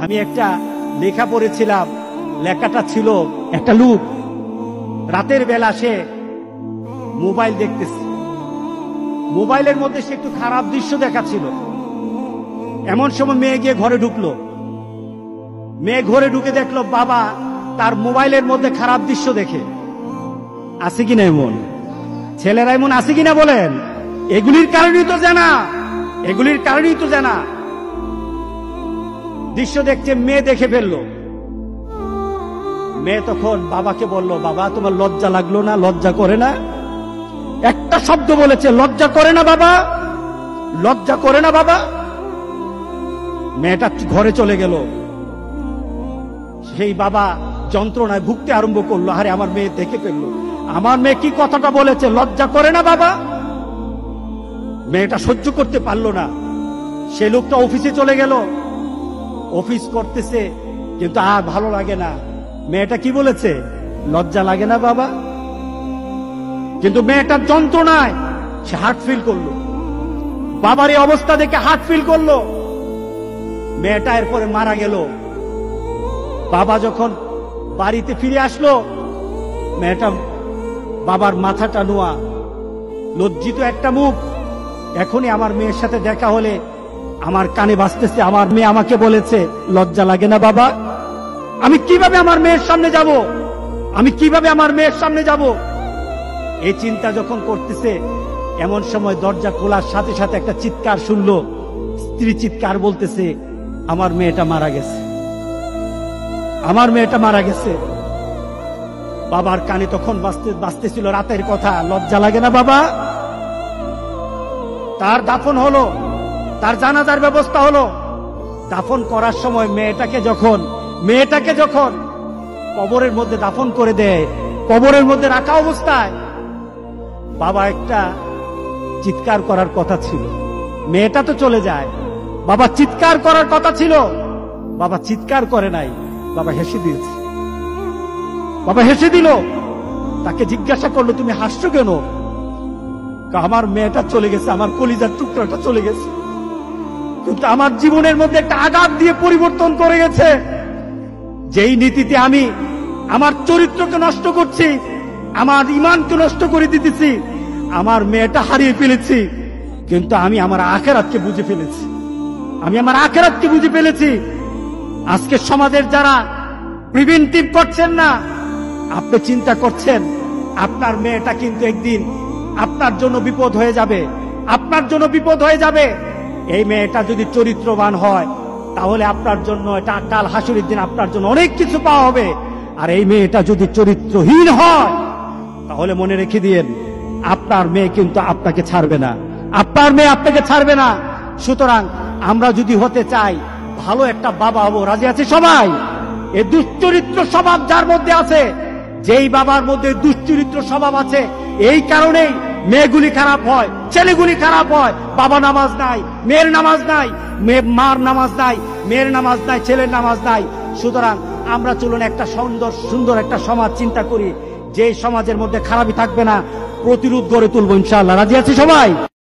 আমি একটা লেখা পড়েছিলাম, লেখাটা ছিল একটা লোক রাতের বেলা সে মোবাইল দেখতেছে, মোবাইলের মধ্যে সে একটু খারাপ দৃশ্য দেখাচ্ছিল। এমন সময় মেয়ে গিয়ে ঘরে ঢুকলো, মেয়ে ঘরে ঢুকে দেখলো বাবা তার মোবাইলের মধ্যে খারাপ দৃশ্য দেখে। আছে কিনা এমন ছেলেরা, এমন আছে কিনা বলেন? এগুলির কারণেই তো জানা, এগুলির কারণেই তো জানা। দৃশ্য দেখছে, মেয়ে দেখে ফেললো। মেয়ে তখন বাবাকে বলল, বাবা তোমার লজ্জা লাগলো না? লজ্জা করে না? একটা শব্দ বলেছে, লজ্জা করে না বাবা, লজ্জা করে না বাবা। মেয়েটা ঘরে চলে গেল। সেই বাবা যন্ত্রণায় ভুগতে আরম্ভ করলো, আরে আমার মেয়ে দেখে ফেললো, আমার মেয়ে কি কথাটা বলেছে, লজ্জা করে না বাবা। মেয়েটা সহ্য করতে পারলো না। সে লোকটা অফিসে চলে গেল, অফিস করতেছে, কিন্তু আর ভালো লাগে না। মেয়েটা কি বলেছে, লজ্জা লাগে না বাবা। কিন্তু মেয়েটার যন্ত্রণায় সে হার্ট ফিল করলো, বাবার এই অবস্থা দেখে হার্ট ফিল করলো। মেয়েটা এরপরে মারা গেল। বাবা যখন বাড়িতে ফিরে আসলো, মেয়েটা বাবার মাথাটা নোয়া, লজ্জিত একটা মুখ। এখনই আমার মেয়ের সাথে দেখা হলে আমার কানে বাজতেছে, আমার মেয়ে আমাকে বলেছে লজ্জা লাগে না বাবা। আমি কিভাবে আমার মেয়ের সামনে যাব, আমি কিভাবে আমার মেয়ের সামনে যাব? এই চিন্তা যখন করতেছে, এমন সময় দরজা খোলার সাথে সাথে একটা চিৎকার শুনলো। স্ত্রী চিৎকার বলতেছে, আমার মেয়েটা মারা গেছে, আমার মেয়েটা মারা গেছে। বাবার কানে তখন বাজতেছিল রাতের কথা, লজ্জা লাগে না বাবা। তার দাফন হলো, তার জানাজার ব্যবস্থা হলো। দাফন করার সময় মেয়েটাকে যখন কবরের মধ্যে দাফন করে দেয়, কবরের মধ্যে রাখা অবস্থায় বাবা একটা চিৎকার করার কথা ছিল। মেয়েটা তো চলে যায়, বাবা চিৎকার করার কথা ছিল, বাবা চিৎকার করে নাই, বাবা হেসে দিয়েছে। বাবা হেসে দিল। তাকে জিজ্ঞাসা করলো, তুমি হাসছো কেন? আমার মেয়েটা চলে গেছে, আমার কলিজার টুকরাটা চলে গেছে, কিন্তু আমার জীবনের মধ্যে একটা আঘাত দিয়ে পরিবর্তন করে গেছে। যেই নীতিতে আমি আমার চরিত্রকে নষ্ট করছি, আমার ঈমানকে নষ্ট করে দিতেছি, আমার মেয়েটা হারিয়ে ফেলেছি, কিন্তু আমি আমার আখিরাতকে বুঝে ফেলেছি, আমি আমার আখিরাতকে বুঝে ফেলেছি। আজকে সমাজের যারা প্রিভেন্টিভ করছেন না, আপনি চিন্তা করছেন আপনার মেয়েটা কিন্তু একদিন আপনার জন্য বিপদ হয়ে যাবে, আপনার জন্য বিপদ হয়ে যাবে। এই মেয়েটা যদি চরিত্রবান হয়, তাহলে আপনার জন্য এটা কাল হাসুরের দিন আপনার জন্য অনেক কিছু পাওয়া হবে। আর এই মেয়েটা যদি চরিত্রহীন হয়, তাহলে মনে রেখে দিয়েন, আপনার মেয়ে কিন্তু আপনাকে ছাড়বে না, আপনার মেয়ে আপনাকে ছাড়বে না। সুতরাং আমরা যদি হতে চাই, ভালো একটা বাবা হবো, রাজি আছে সবাই? এই দুশ্চরিত্র স্বভাব যার মধ্যে আছে, যেই বাবার মধ্যে দুশ্চরিত্র স্বভাব আছে, এই কারণেই মেয়েগুলি খারাপ হয়, ছেলেগুলি খারাপ হয়। বাবা নামাজ নাই, মেয়ের নামাজ নাই, মার নামাজ নাই, মেয়ের নামাজ নাই, ছেলের নামাজ নাই। সুতরাং আমরা চলুন একটা সুন্দর একটা সমাজ চিন্তা করি, যে সমাজের মধ্যে খারাপই থাকবে না, প্রতিরোধ গড়ে তুলবো ইনশাআল্লাহ। রাজি আছে সবাই?